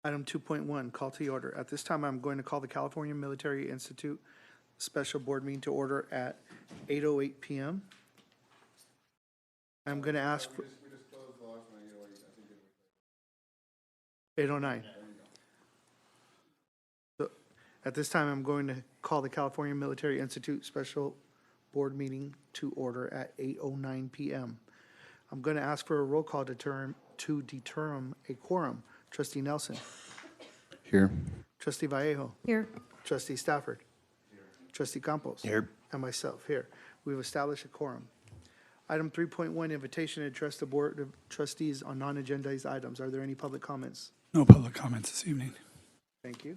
Item 2.1, call to the order. At this time, I'm going to call the California Military Institute Special Board Meeting to order at 8:08 p.m. I'm going to ask for... We just closed the last one, 8:08, I think it 8:09. So at this time, I'm going to call the California Military Institute Special Board Meeting to order at 8:09 p.m. I'm going to ask for a roll call to determine a quorum. Trustee Nelson. Here. Trustee Vallejo. Here. Trustee Stafford. Here. Trustee Campos. Here. And myself, here. We've established a quorum. Item 3.1, invitation to address the Board of Trustees on non-agendized items. Are there any public comments? No public comments this evening. Thank you.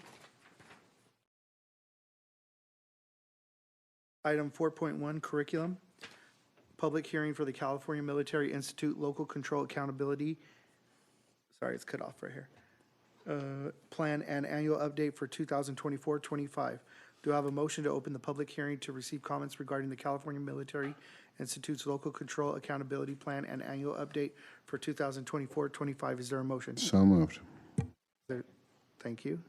Item 4.1, curriculum. Public hearing for the California Military Institute Local Control Accountability. Sorry, it's cut off right here. Plan and annual update for 2024-25. Do I have a motion to open the public hearing to receive comments regarding the California Military Institute's Local Control Accountability Plan and annual update for 2024-25? Is there a motion? So moved. Thank you.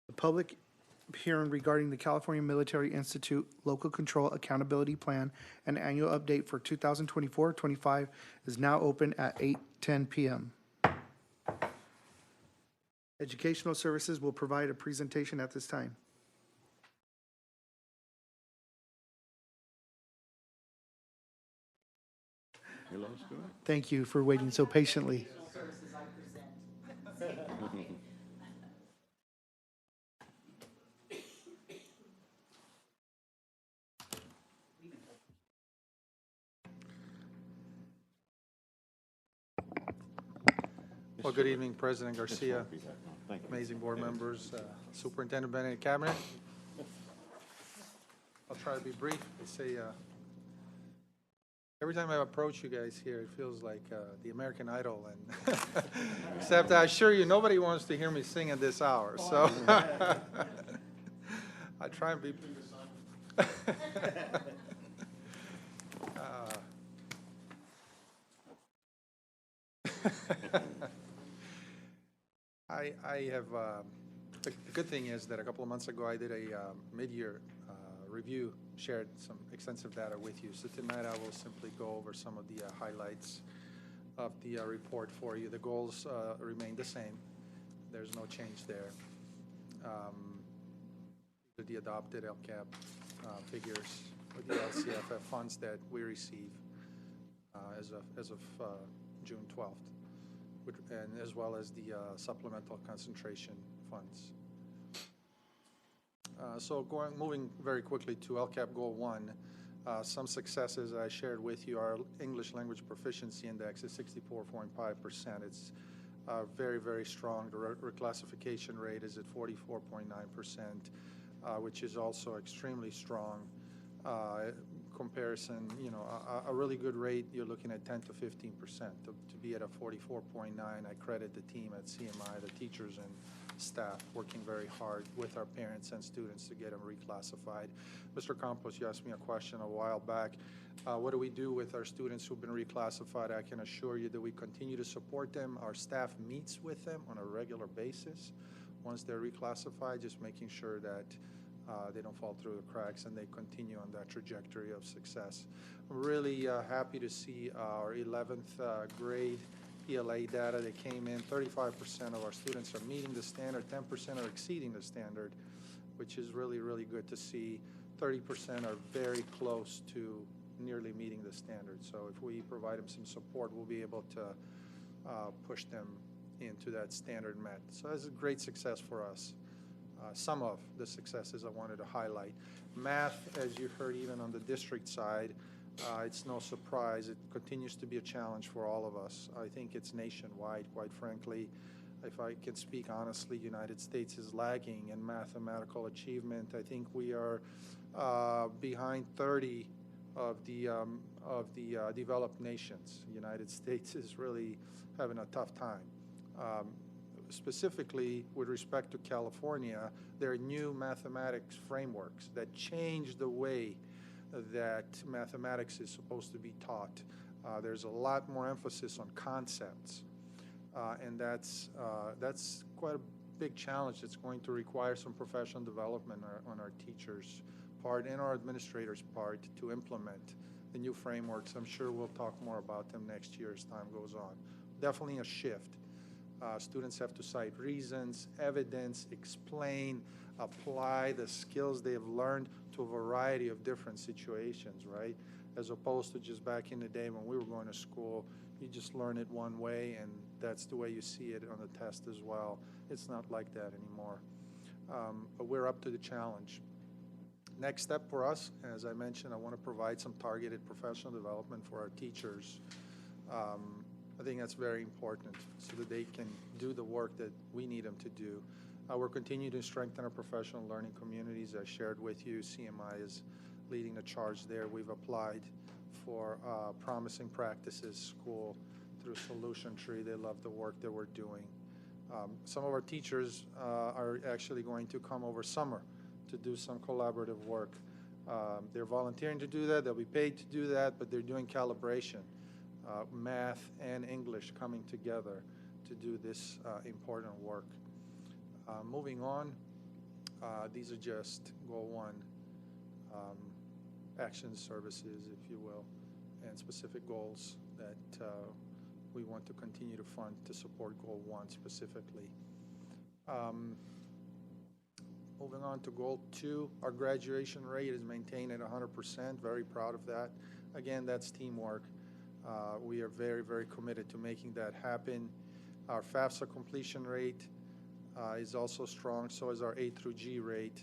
The public hearing regarding the California Military Institute Local Control Accountability Plan and annual update for 2024-25 is now open at 8:10 p.m. Educational Services will provide a presentation at this time. Thank you for waiting so patiently. Well, good evening, President Garcia, amazing board members, Superintendent Bennett, and Cabinet. I'll try to be brief. They say, every time I approach you guys here, it feels like the American Idol, and except I assure you, nobody wants to hear me sing at this hour, so I try and be. I have, the good thing is that a couple of months ago I did a mid-year review, shared some extensive data with you. So tonight I will simply go over some of the highlights of the report for you. The goals remain the same. There's no change there. The adopted LCAP figures with the LCFF funds that we receive as of June 12th. And as well as the supplemental concentration funds. So moving very quickly to LCAP Goal 1, some successes I shared with you. Our English language proficiency index is 64.5%. It's very, very strong. The reclassification rate is at 44.9%, which is also extremely strong. Comparison, you know, a really good rate, you're looking at 10 to 15%. To be at a 44.9, I credit the team at CMI, the teachers and staff working very hard with our parents and students to get them reclassified. Mr. Campos, you asked me a question a while back. What do we do with our students who've been reclassified? I can assure you that we continue to support them. Our staff meets with them on a regular basis once they're reclassified, just making sure that they don't fall through the cracks and they continue on that trajectory of success. I'm really happy to see our 11th grade ELA data that came in. 35% of our students are meeting the standard, 10% are exceeding the standard, which is really, really good to see. 30% are very close to nearly meeting the standard. So if we provide them some support, we'll be able to push them into that standard met. So that's a great success for us. Some of the successes I wanted to highlight. Math, as you heard even on the district side, it's no surprise. It continues to be a challenge for all of us. I think it's nationwide, quite frankly. If I can speak honestly, United States is lagging in mathematical achievement. I think we are behind 30 of the developed nations. United States is really having a tough time. Specifically with respect to California, there are new mathematics frameworks that change the way that mathematics is supposed to be taught. There's a lot more emphasis on concepts. And that's quite a big challenge. It's going to require some professional development on our teachers' part and our administrators' part to implement the new frameworks. I'm sure we'll talk more about them next year as time goes on. Definitely a shift. Students have to cite reasons, evidence, explain, apply the skills they've learned to a variety of different situations, right? As opposed to just back in the day when we were going to school, you just learn it one way and that's the way you see it on the test as well. It's not like that anymore. But we're up to the challenge. Next step for us, as I mentioned, I want to provide some targeted professional development for our teachers. I think that's very important so that they can do the work that we need them to do. We're continuing to strengthen our professional learning communities. I shared with you, CMI is leading the charge there. We've applied for Promising Practices School through Solution Tree. They love the work that we're doing. Some of our teachers are actually going to come over summer to do some collaborative work. They're volunteering to do that. They'll be paid to do that, but they're doing calibration, math and English coming together to do this important work. Moving on, these are just Goal 1 action services, if you will, and specific goals that we want to continue to fund to support Goal 1 specifically. Moving on to Goal 2, our graduation rate is maintained at 100%. Very proud of that. Again, that's teamwork. We are very, very committed to making that happen. Our FAFSA completion rate is also strong, so is our A through G rate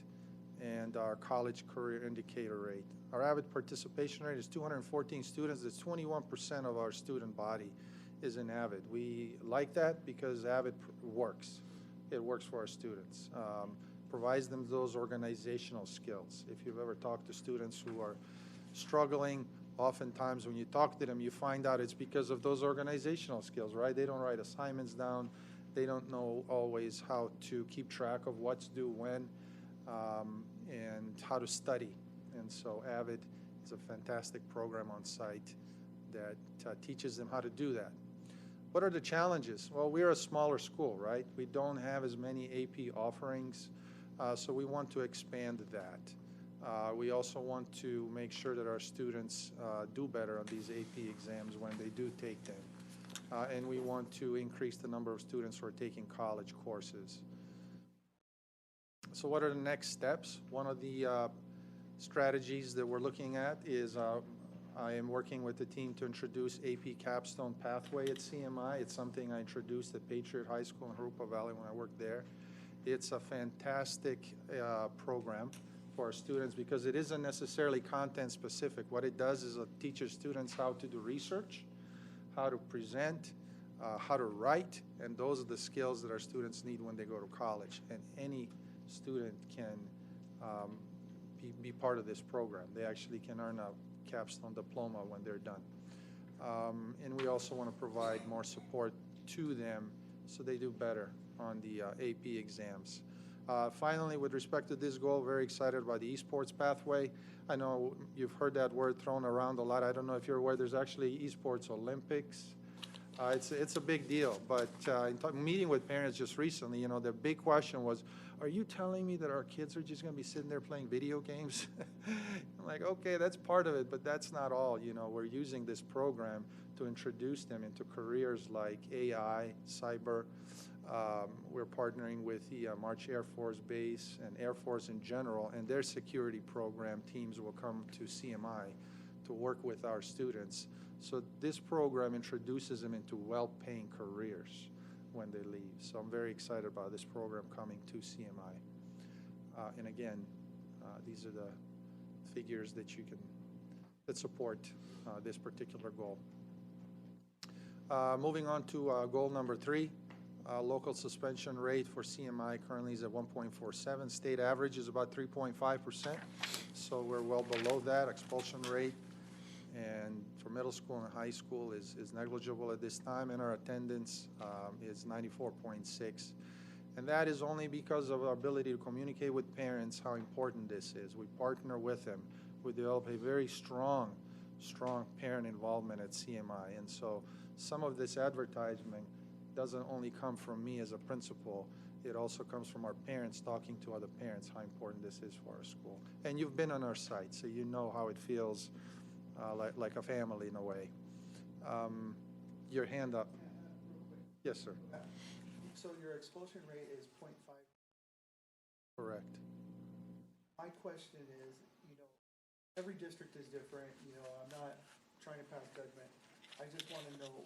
and our college career indicator rate. Our AVID participation rate is 214 students. That's 21% of our student body is in AVID. We like that because AVID works. It works for our students. Provides them those organizational skills. If you've ever talked to students who are struggling, oftentimes when you talk to them, you find out it's because of those organizational skills, right? They don't write assignments down. They don't know always how to keep track of what's due when and how to study. And so AVID is a fantastic program on site that teaches them how to do that. What are the challenges? Well, we're a smaller school, right? We don't have as many AP offerings, so we want to expand that. We also want to make sure that our students do better on these AP exams when they do take them. And we want to increase the number of students who are taking college courses. So what are the next steps? One of the strategies that we're looking at is I am working with the team to introduce AP Capstone Pathway at CMI. It's something I introduced at Patriot High School in Jurupa Valley when I worked there. It's a fantastic program for our students because it isn't necessarily content specific. What it does is it teaches students how to do research, how to present, how to write, and those are the skills that our students need when they go to college. And any student can be part of this program. They actually can earn a capstone diploma when they're done. And we also want to provide more support to them so they do better on the AP exams. Finally, with respect to this goal, very excited about the esports pathway. I know you've heard that word thrown around a lot. I don't know if you're aware there's actually esports Olympics. It's a big deal, but in meeting with parents just recently, you know, the big question was, are you telling me that our kids are just going to be sitting there playing video games? I'm like, okay, that's part of it, but that's not all. You know, we're using this program to introduce them into careers like AI, cyber. We're partnering with the March Air Force Base and Air Force in general, and their security program teams will come to CMI to work with our students. So this program introduces them into well-paying careers when they leave. So I'm very excited about this program coming to CMI. And again, these are the figures that support this particular goal. Moving on to goal number 3. Local suspension rate for CMI currently is at 1.47. State average is about 3.5%. So we're well below that. Expulsion rate and for middle school and high school is negligible at this time, and our attendance is 94.6. And that is only because of our ability to communicate with parents how important this is. We partner with them. We develop a very strong parent involvement at CMI. And so some of this advertisement doesn't only come from me as a principal, it also comes from our parents talking to other parents, how important this is for our school. And you've been on our site, so you know how it feels, like a family in a way. Your hand up. Yes, sir. So your expulsion rate is 0.5. Correct. My question is, every district is different, I'm not trying to pass judgment. I just want to know,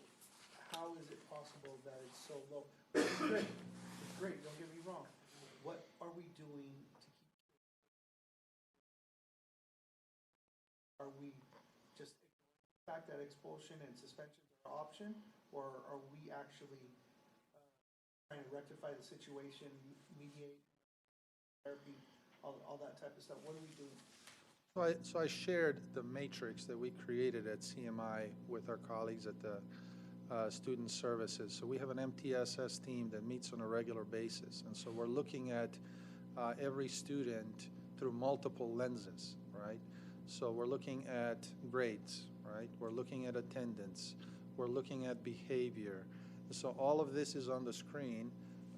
how is it possible that it's so low? It's great, don't get me wrong. What are we doing to keep? Are we just the fact that expulsion and suspension are an option, or are we actually trying to rectify the situation, mediate, therapy, all that type of stuff? What are we doing? So I shared the matrix that we created at CMI with our colleagues at the Student Services. So we have an MTSS team that meets on a regular basis. And so we're looking at every student through multiple lenses, right? So we're looking at grades, right? We're looking at attendance. We're looking at behavior. So all of this is on the screen,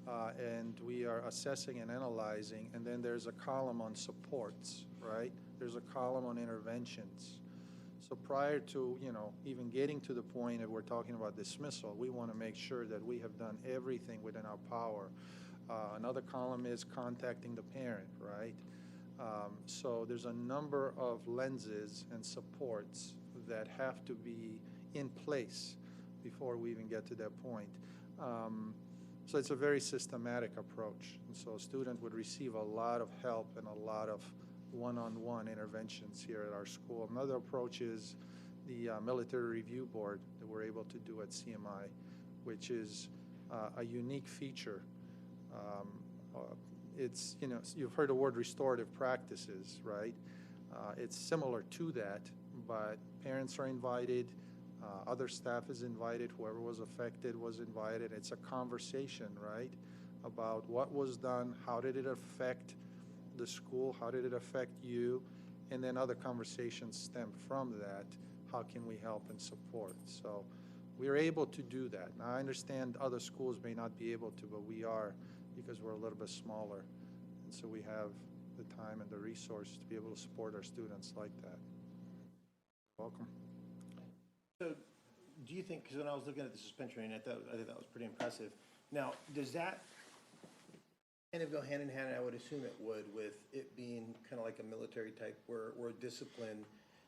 and we are assessing and analyzing. And then there's a column on supports, right? There's a column on interventions. So prior to, even getting to the point that we're talking about dismissal, we want to make sure that we have done everything within our power. Another column is contacting the parent, right? So there's a number of lenses and supports that have to be in place before we even get to that point. So it's a very systematic approach. And so a student would receive a lot of help and a lot of one-on-one interventions here at our school. Another approach is the military review board that we're able to do at CMI, which is a unique feature. It's, you've heard the word restorative practices, right? It's similar to that, but parents are invited, other staff is invited, whoever was affected was invited. It's a conversation, right, about what was done, how did it affect the school, how did it affect you, and then other conversations stem from that. How can we help and support? So we're able to do that. Now, I understand other schools may not be able to, but we are, because we're a little bit smaller. And so we have the time and the resources to be able to support our students like that. Welcome. So do you think, because when I was looking at the suspension rate, I think that was pretty impressive. Now, does that kind of go hand in hand, and I would assume it would, with it being kind of like a military type where discipline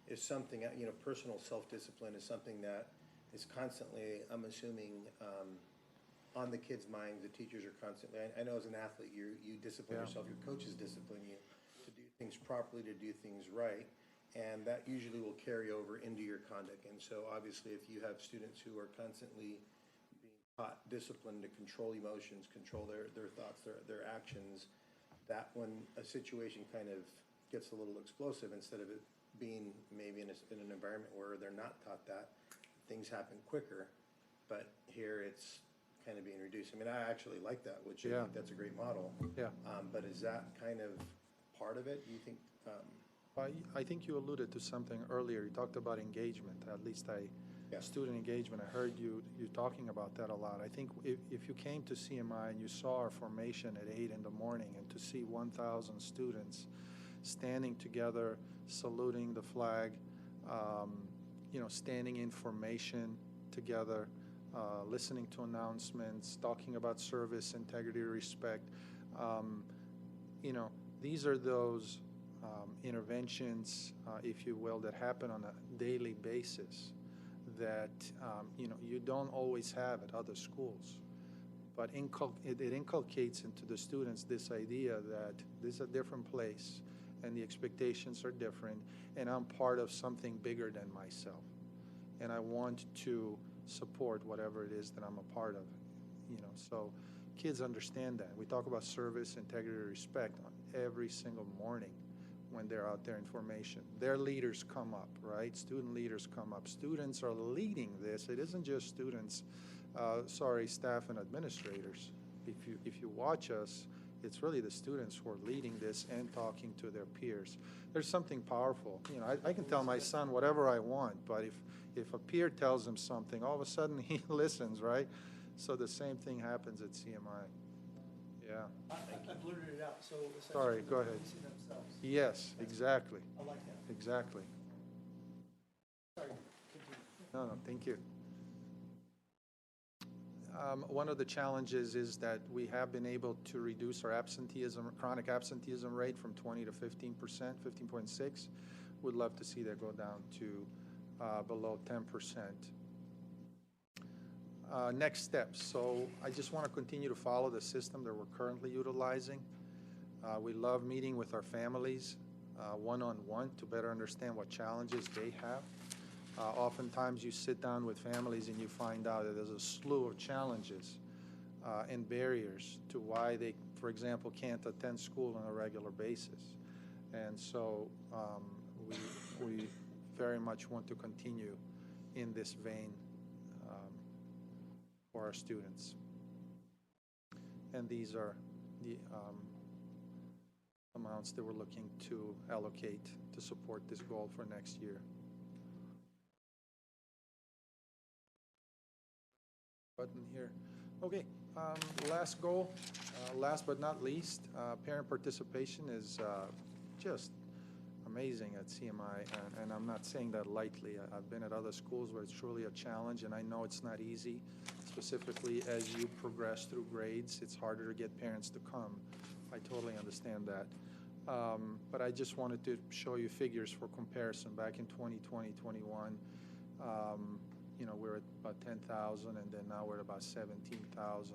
is something, personal self-discipline is something that is constantly, I'm assuming, on the kids' minds. The teachers are constantly, I know as an athlete, you discipline yourself, your coaches discipline you to do things properly, to do things right, and that usually will carry over into your conduct. And so obviously if you have students who are constantly being taught discipline to control emotions, control their thoughts, their actions, that when a situation kind of gets a little explosive, instead of it being maybe in an environment where they're not taught that, things happen quicker, but here it's kind of being reduced. I mean, I actually like that, which I think that's a great model. Yeah. But is that kind of part of it, do you think? I think you alluded to something earlier. You talked about engagement, at least student engagement. I heard you talking about that a lot. I think if you came to CMI and you saw our formation at 8 in the morning, and to see 1,000 students standing together, saluting the flag, standing in formation together, listening to announcements, talking about service, integrity, respect, these are those interventions, if you will, that happen on a daily basis that, you don't always have at other schools. But it inculcates into the students this idea that this is a different place and the expectations are different, and I'm part of something bigger than myself. And I want to support whatever it is that I'm a part of, So kids understand that. We talk about service, integrity, respect on every single morning when they're out there in formation. Their leaders come up, right? Student leaders come up. Students are leading this. It isn't just students, staff and administrators. If you watch us, it's really the students who are leading this and talking to their peers. There's something powerful. I can tell my son whatever I want, but if a peer tells him something, all of a sudden he listens, right? So the same thing happens at CMI. Yeah. I blurted it out, so. Sorry, go ahead. Themselves. Yes, exactly, I like that. exactly. Sorry. No, thank you. One of the challenges is that we have been able to reduce our absenteeism, chronic absenteeism rate from 20 to 15%, 15.6. Would love to see that go down to below 10%. Next steps. So I just want to continue to follow the system that we're currently utilizing. We love meeting with our families one-on-one to better understand what challenges they have. Oftentimes you sit down with families and you find out that there's a slew of challenges and barriers to why they, for example, can't attend school on a regular basis. And so we very much want to continue in this vein for our students. And these are the amounts that we're looking to allocate to support this goal for next year. Button here. Okay, last goal, last but not least, parent participation is just amazing at CMI, and I'm not saying that lightly. I've been at other schools where it's truly a challenge, and I know it's not easy, specifically as you progress through grades. It's harder to get parents to come. I totally understand that. But I just wanted to show you figures for comparison. Back in 2020, 21, you know, we're at about 10,000, and then now we're at about 17,000.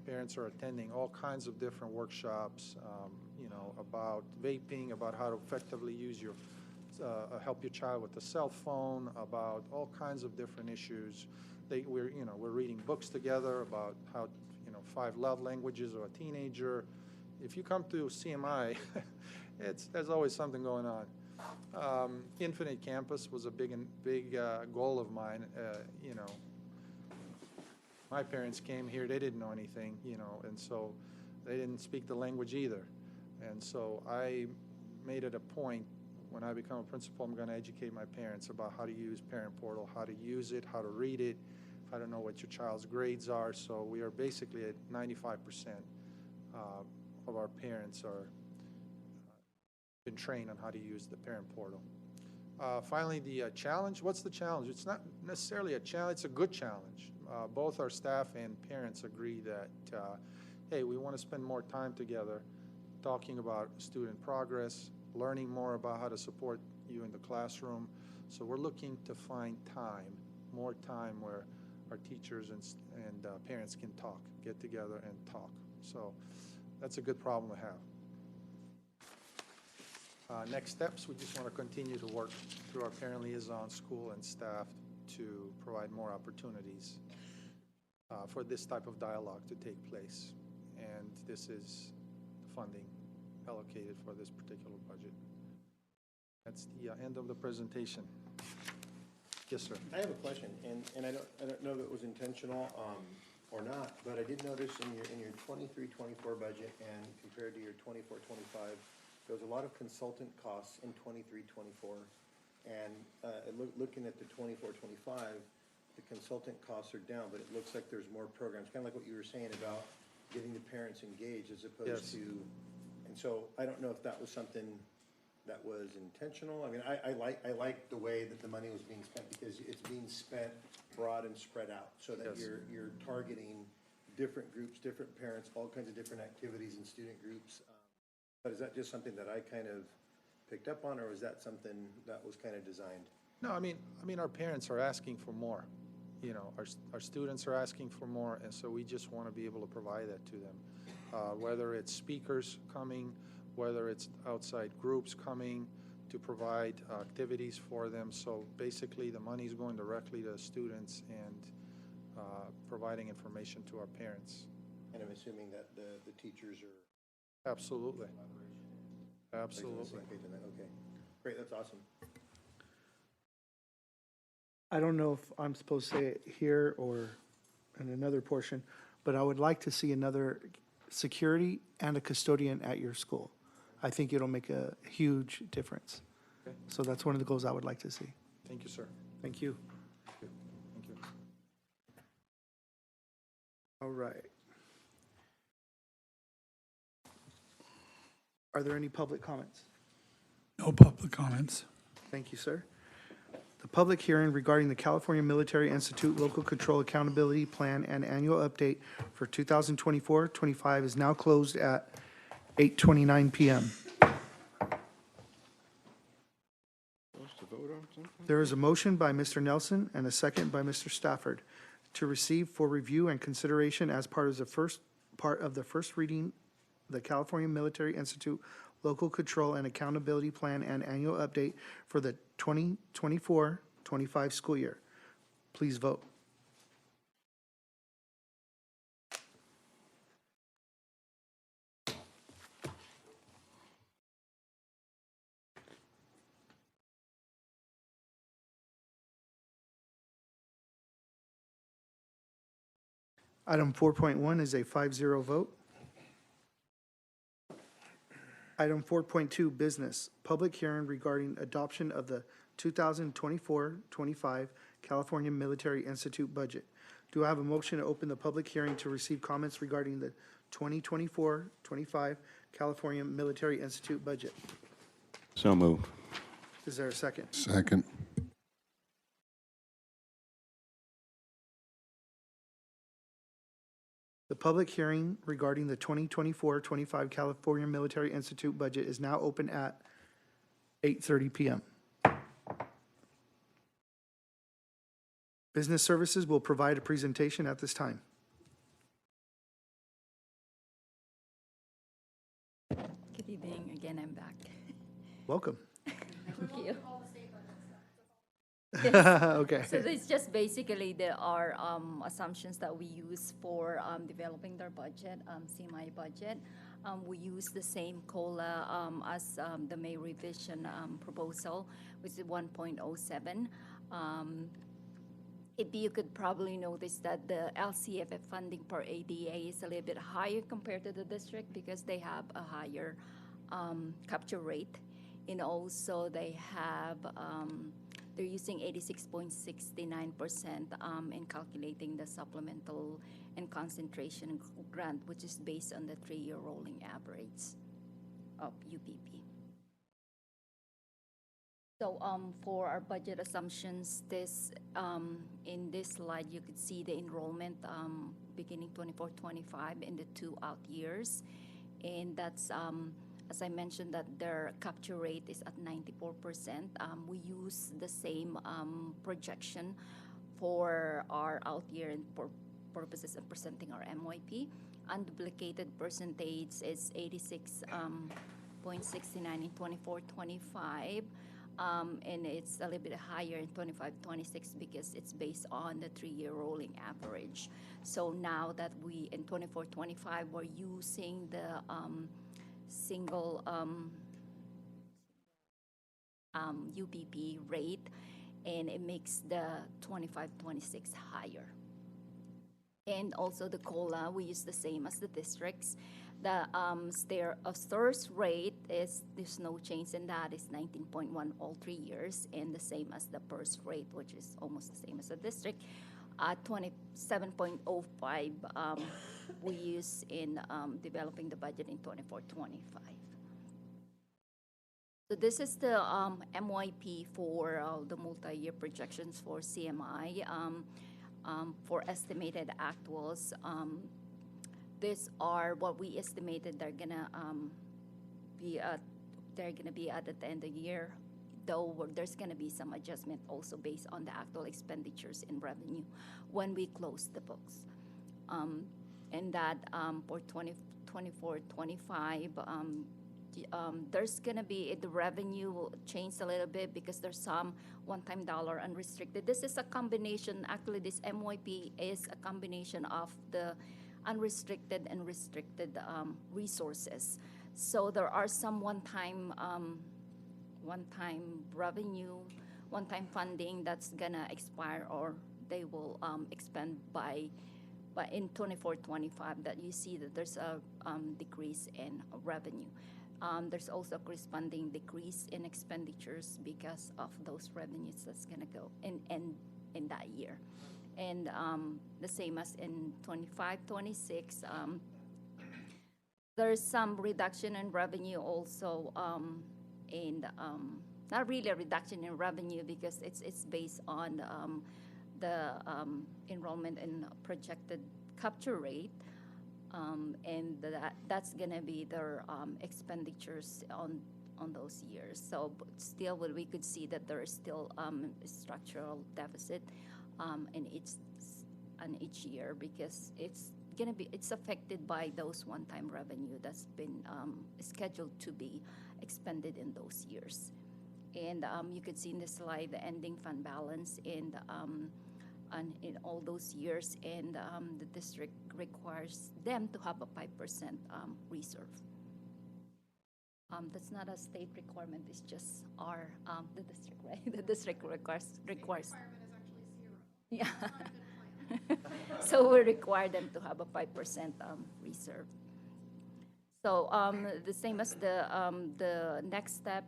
Parents are attending all kinds of different workshops, you know, about vaping, about how to effectively use your, help your child with the cell phone, about all kinds of different issues. We're reading books together about how, you know, 5 love languages of a teenager. If you come to CMI, there's always something going on. Infinite Campus was a big goal of mine. You know, my parents came here, they didn't know anything, you know, and so they didn't speak the language either. And so I made it a point, when I become a principal, I'm going to educate my parents about how to use Parent Portal, how to use it, how to read it, how to know what your child's grades are. So we are basically at 95% of our parents are been trained on how to use the Parent Portal. Finally, the challenge. What's the challenge? It's not necessarily a challenge. It's a good challenge. Both our staff and parents agree that, hey, we want to spend more time together talking about student progress, learning more about how to support you in the classroom. So we're looking to find time, more time where our teachers and parents can talk, get together and talk. So that's a good problem to have. Next steps, we just want to continue to work through our parent liaison, school, and staff to provide more opportunities for this type of dialogue to take place. And this is the funding allocated for this particular budget. That's the end of the presentation. Yes, sir. I have a question, and I don't know if it was intentional or not, but I did notice in your 23-24 budget and compared to your 24-25, there was a lot of consultant costs in 23-24, and looking at the 24-25, the consultant costs are down, but it looks like there's more programs, kind of like what you were saying about getting the parents engaged as opposed Yes. to, and so I don't know if that was something that was intentional. I mean, I like the way that the money was being spent, because it's being spent broad and spread out, so that Yes. you're targeting different groups, different parents, all kinds of different activities and student groups. But is that just something that I kind of picked up on, or was that something that was kind of designed? No, I mean, our parents are asking for more. You know, our students are asking for more, and so we just want to be able to provide that to them. Whether it's speakers coming, whether it's outside groups coming to provide activities for them. So basically, the money is going directly to students and providing information to our parents. And I'm assuming that the teachers are Absolutely. Absolutely. on the same page on that. Okay, great, that's awesome. I don't know if I'm supposed to say it here or in another portion, but I would like to see another security and a custodian at your school. I think it'll make a huge difference. Okay. So that's one of the goals I would like to see. Thank you, sir. Thank you. All right. Are there any public comments? No public comments. Thank you, sir. The public hearing regarding the California Military Institute Local Control Accountability Plan and Annual Update for 2024-25 is now closed at 8:29 PM. Supposed to vote on something? There is a motion by Mr. Nelson and a second by Mr. Stafford to receive for review and consideration as part of the first reading, the California Military Institute Local Control and Accountability Plan and Annual Update for the 2024-25 school year. Please vote. Item 4.1 is a 5-0 vote. Item 4.2, business, public hearing regarding adoption of the 2024-25 California Military Institute budget. Do I have a motion to open the public hearing to receive comments regarding the 2024-25 California Military Institute budget? So moved. Is there a second? Second. The public hearing regarding the 2024-25 California Military Institute budget is now open at 8:30 PM. Business Services will provide a presentation at this time. Good evening. Again, I'm back. Welcome. Thank you. Okay. So it's just basically there are assumptions that we use for developing their budget, CMI budget. We use the same COLA as the May revision proposal, which is 1.07. If you could probably notice that the LCFF funding per ADA is a little bit higher compared to the district because they have a higher capture rate. And also they have, they're using 86.69% in calculating the supplemental and concentration grant, which is based on the 3-year rolling average of UPP. So for our budget assumptions, in this slide, you could see the enrollment beginning 24-25 in the 2 out years. And that's, as I mentioned, that their capture rate is at 94%. We use the same projection for our out year and for purposes of presenting our MYP. Unduplicated percentage is 86.69 in 24-25. And it's a little bit higher in 25-26 because it's based on the 3-year rolling average. So now that we, in 24-25, we're using the single UPP rate, and it makes the 25-26 higher. And also the COLA, we use the same as the districts. The STIRS rate is, there's no change in that, is 19.1 all 3 years, and the same as the PERS rate, which is almost the same as the district. 27.05 we use in developing the budget in 24-25. So this is the MYP for the multi-year projections for CMI. For estimated actuals, these are what we estimated they're gonna be at the end of the year, though there's gonna be some adjustment also based on the actual expenditures in revenue when we close the books. And that for 24-25, there's gonna be, the revenue will change a little bit because there's some one-time dollar unrestricted. This is a combination, actually this MYP is a combination of the unrestricted and restricted resources. So there are some one-time revenue, one-time funding that's gonna expire, or they will expend by in 24-25, that you see that there's a decrease in revenue. There's also a corresponding decrease in expenditures because of those revenues that's gonna go in that year. And the same as in 25, 26, there's some reduction in revenue also, and not really a reduction in revenue because it's based on the enrollment and projected capture rate. And that's gonna be their expenditures on those years. So but still, we could see that there is still a structural deficit in each year because it's affected by those one-time revenue that's been scheduled to be expended in those years. And you could see in the slide the ending fund balance in all those years, and the district requires them to have a 5% reserve. That's not a state requirement, it's just the district, right? The district requires. Requirement is actually 0. Yeah. Not a good plan. So we require them to have a 5% reserve. So the same as the next step,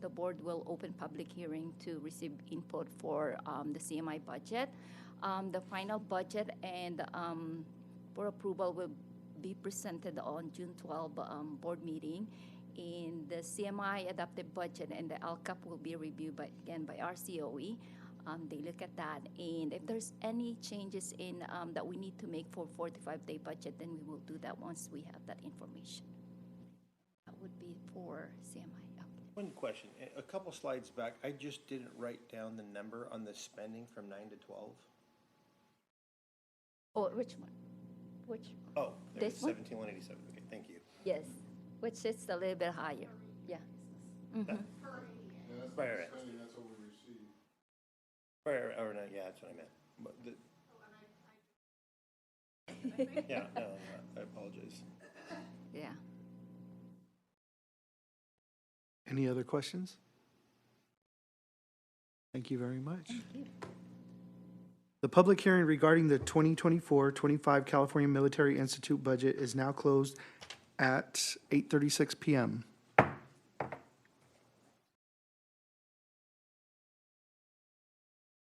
the board will open public hearing to receive input for the CMI budget. The final budget and for approval will be presented on June 12 board meeting. And the CMI adopted budget and the LCAP will be reviewed by our COE. They look at that, and if there's any changes in that we need to make for 45-day budget, then we will do that once we have that information. That would be for CMI. Okay. One question, a couple slides back, I just didn't write down the number on the spending from 9 to 12. Oh, which one? Which? Oh, there This was one? 17,187, okay, thank you. Yes, which is a little bit higher. Yeah. Mhm. Right, right. Right, or no, yeah, that's what I meant. But yeah, no, I apologize. Yeah. Any other questions? Thank you very much. Thank you. The public hearing regarding the 2024-25 California Military Institute budget is now closed at 8:36 PM.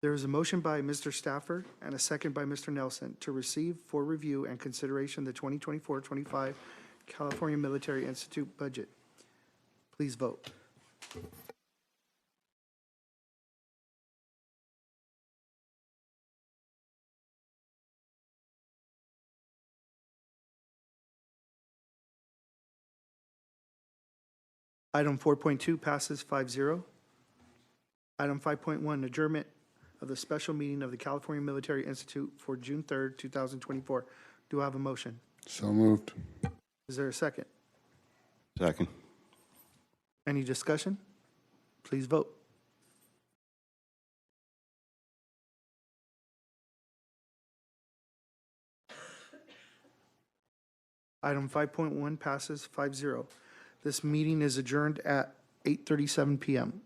There is a motion by Mr. Stafford and a second by Mr. Nelson to receive for review and consideration the 2024-25 California Military Institute budget. Please vote. Item 4.2 passes 5-0. Item 5.1, adjournment of the special meeting of the California Military Institute for June 3rd, 2024. Do I have a motion? So moved. Is there a second? Second. Any discussion? Please vote. Item 5.1 passes 5-0. This meeting is adjourned at 8:37 PM.